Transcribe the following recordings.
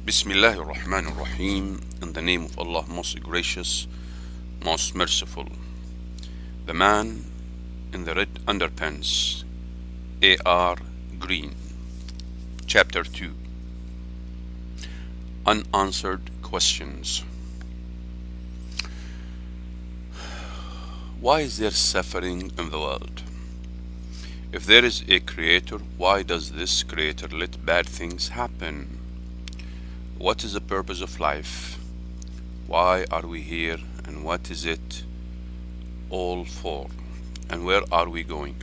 Bismillah ar-Rahman ar-Rahim, in the name of Allah, most gracious, most merciful. The Man in the Red Underpants, A.R. Green. Chapter 2. Unanswered Questions. Why is there suffering in the world? If there is a creator, why does this creator let bad things happen? What is the purpose of life? Why are we here, and what is it all for? And where are we going?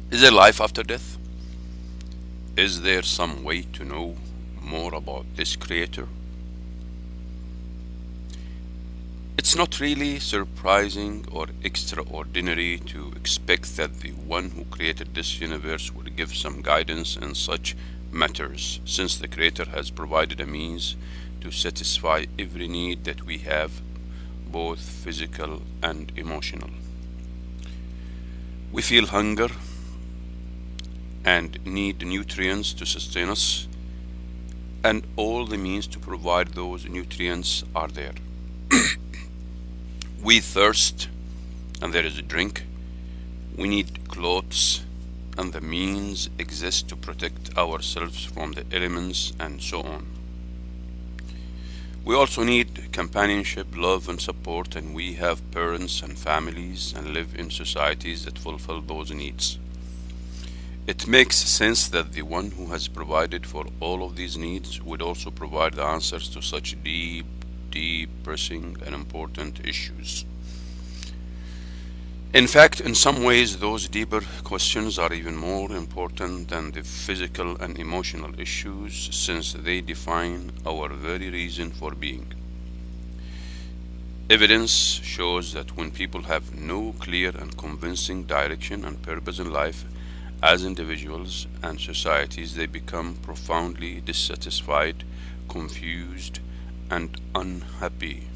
Is there life after death? Is there some way to know more about this creator? It's not really surprising or extraordinary to expect that the one who created this universe would give some guidance in such matters, since the creator has provided a means to satisfy every need that we have, both physical and emotional. We feel hunger and need nutrients to sustain us, and all the means to provide those nutrients are there. We thirst, and there is a drink. We need clothes, and the means exist to protect ourselves from the elements, and so on. We also need companionship, love, and support, and we have parents and families and live in societies that fulfill those needs. It makes sense that the one who has provided for all of these needs would also provide the answers to such deep, pressing, and important issues. In fact, in some ways, those deeper questions are even more important than the physical and emotional issues, since they define our very reason for being. Evidence shows that when people have no clear and convincing direction and purpose in life, as individuals and societies, they become profoundly dissatisfied, confused, and unhappy.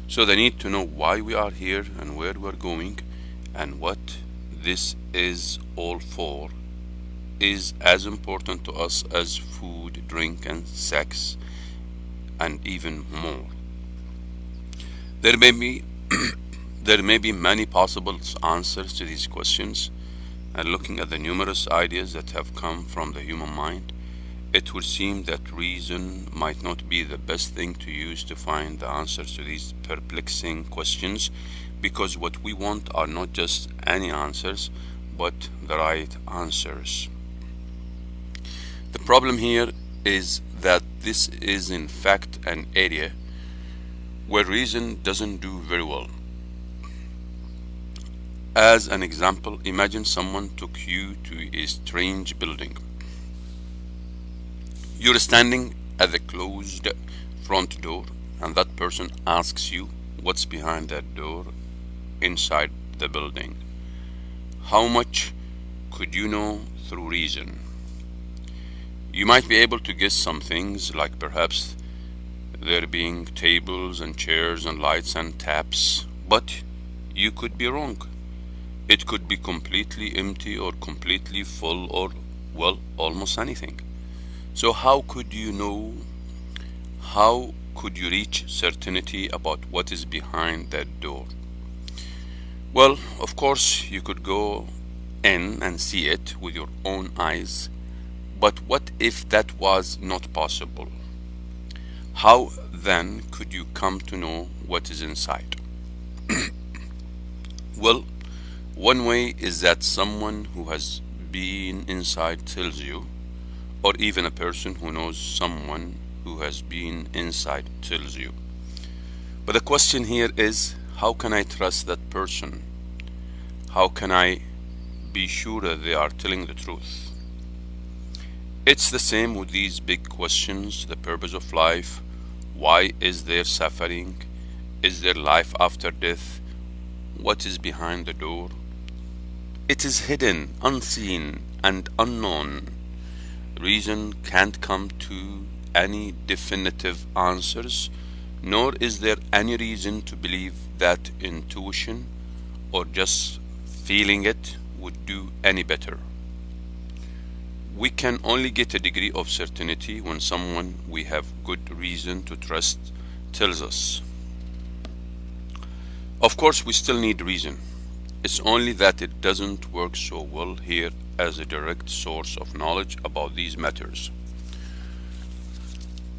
So they need to know why we are here and where we're going, and what this is all for is as important to us as food, drink, and sex, and even more. There may be there may be many possible answers to these questions, and looking at the numerous ideas that have come from the human mind, it would seem that reason might not be the best thing to use to find the answers to these perplexing questions, because what we want are not just any answers, but the right answers. The problem here is that this is in fact an area where reason doesn't do very well. As an example, imagine someone took you to a strange building. You're standing at the closed front door, and that person asks you what's behind that door inside the building. How much could you know through reason? You might be able to guess some things, like perhaps there being tables and chairs and lights and taps, but you could be wrong. It could be completely empty or completely full, or, well, almost anything. So how could you know? How could you reach certainty about what is behind that door? Well, of course, you could go in and see it with your own eyes, but what if that was not possible? How then could you come to know what is inside? Well, one way is that someone who has been inside tells you, or even a person who knows someone who has been inside tells you. But the question here is, how can I trust that person? How can I be sure that they are telling the truth? It's the same with these big questions: the purpose of life, why is there suffering, is there life after death, what is behind the door? It is hidden, unseen, and unknown. Reason can't come to any definitive answers, nor is there any reason to believe that intuition or just feeling it would do any better. We can only get a degree of certainty when someone we have good reason to trust tells us. Of course, we still need reason. It's only that it doesn't work so well here as a direct source of knowledge about these matters.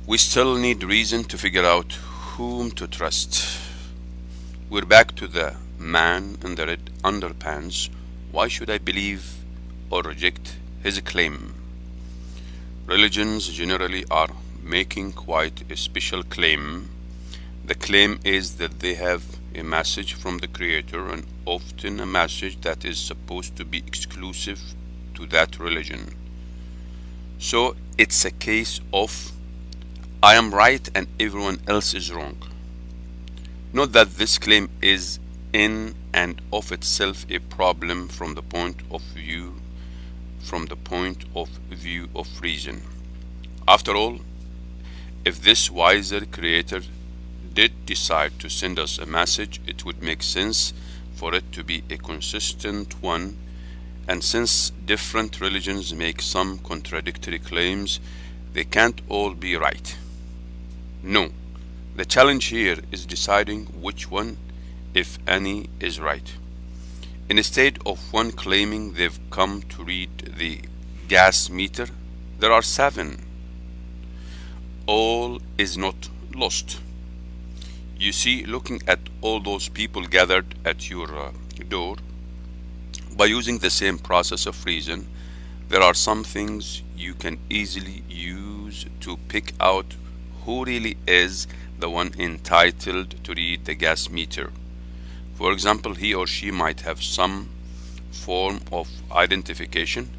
We still need reason to figure out whom to trust. We're back to the man in the red underpants. Why should I believe or reject his claim? Religions generally are making quite a special claim. The claim is that they have a message from the Creator, and often a message that is supposed to be exclusive to that religion. So it's a case of I am right and everyone else is wrong. Note that this claim is in and of itself a problem from the point of view of reason. After all, if this wiser Creator did decide to send us a message, it would make sense for it to be a consistent one, and since different religions make some contradictory claims, they can't all be right. No, the challenge here is deciding which one, if any, is right. Instead of one claiming they've come to read the gas meter, there are 7. All is not lost. You see, looking at all those people gathered at your door, by using the same process of reason, there are some things you can easily use to pick out who really is the one entitled to read the gas meter. For example, he or she might have some form of identification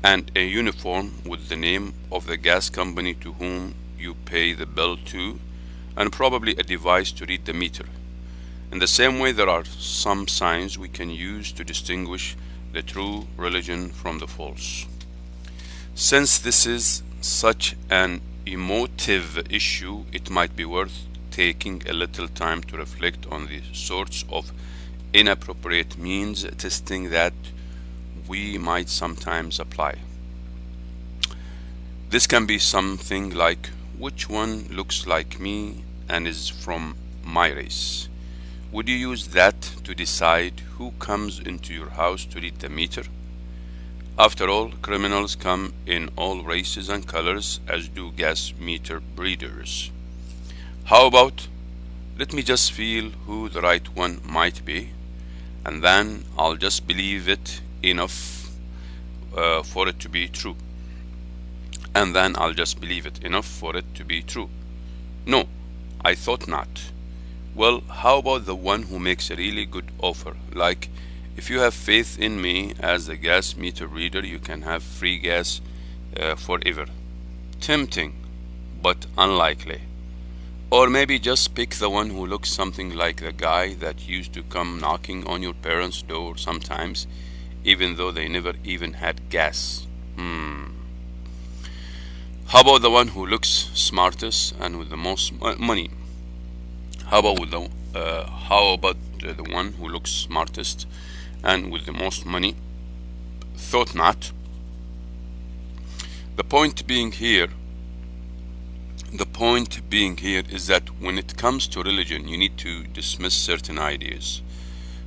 and a uniform with the name of the gas company to whom you pay the bill to, and probably a device to read the meter. In the same way, there are some signs we can use to distinguish the true religion from the false. Since this is such an emotive issue, it might be worth taking a little time to reflect on the sorts of inappropriate means testing that we might sometimes apply. This can be something like, which one looks like me and is from my race? Would you use that to decide who comes into your house to read the meter? After all, criminals come in all races and colors, as do gas meter readers. How about, let me just feel who the right one might be, and then I'll just believe it enough for it to be true. And then I'll just believe it enough for it to be true. No, I thought not. Well, how about the one who makes a really good offer, like, if you have faith in me as a gas meter reader, you can have free gas forever. Tempting, but unlikely. Or maybe just pick the one who looks something like the guy that used to come knocking on your parents' door sometimes, even though they never even had gas. How about the one who looks smartest and with the most money? How about the one who looks smartest and with the most money? Thought not. The point being here is that when it comes to religion, you need to dismiss certain ideas.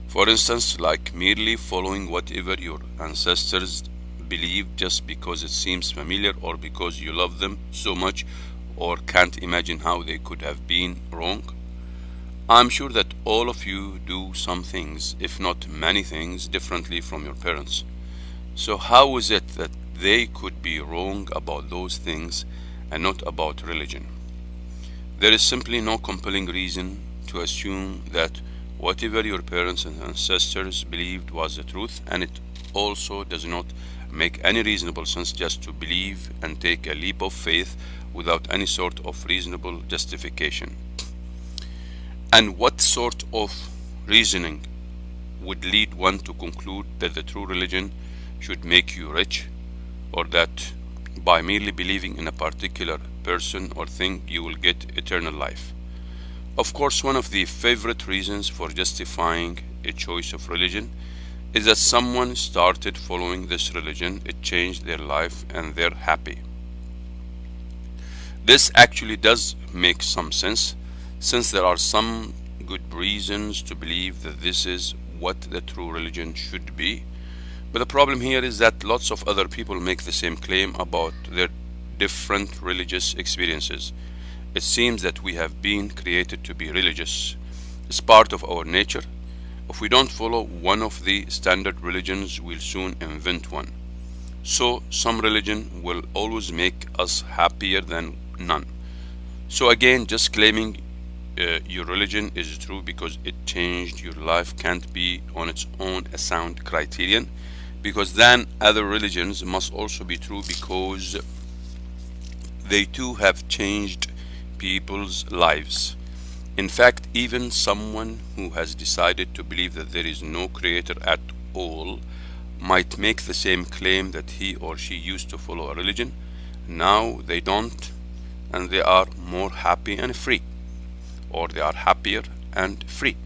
For instance, like merely following whatever your ancestors believed just because it seems familiar, or because you love them so much or can't imagine how they could have been wrong. I'm sure that all of you do some things, if not many things, differently from your parents. So how is it that they could be wrong about those things and not about religion? There is simply no compelling reason to assume that whatever your parents and ancestors believed was the truth, and it also does not make any reasonable sense just to believe and take a leap of faith without any sort of reasonable justification. And what sort of reasoning would lead one to conclude that the true religion should make you rich, or that by merely believing in a particular person or thing you will get eternal life? Of course, one of the favorite reasons for justifying a choice of religion is that someone started following this religion, it changed their life, and they're happy. This actually does make some sense, since there are some good reasons to believe that this is what the true religion should be. But the problem here is that lots of other people make the same claim about their different religious experiences. It seems that we have been created to be religious. It's part of our nature. If we don't follow one of the standard religions, we'll soon invent one. So some religion will always make us happier than none. So again, just claiming your religion is true because it changed your life can't be on its own a sound criterion, because then other religions must also be true because they too have changed people's lives. In fact, even someone who has decided to believe that there is no creator at all might make the same claim that he or she used to follow a religion. Now they don't, and they are more happy and free, or they are happier and free.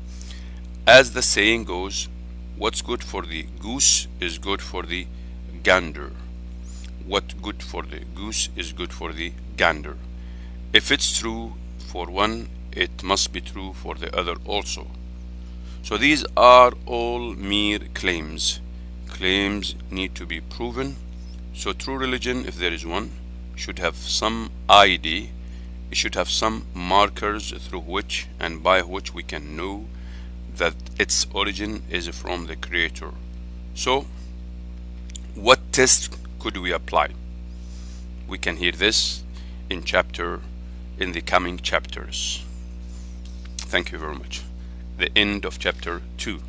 As the saying goes, what's good for the goose is good for the gander. What's good for the goose is good for the gander. If it's true for one, it must be true for the other also. So these are all mere claims. Claims need to be proven. So true religion, if there is one, should have some ID. It should have some markers through which and by which we can know that its origin is from the creator. So what test could we apply? We can hear this in the coming chapters. Thank you very much. The end of chapter 2.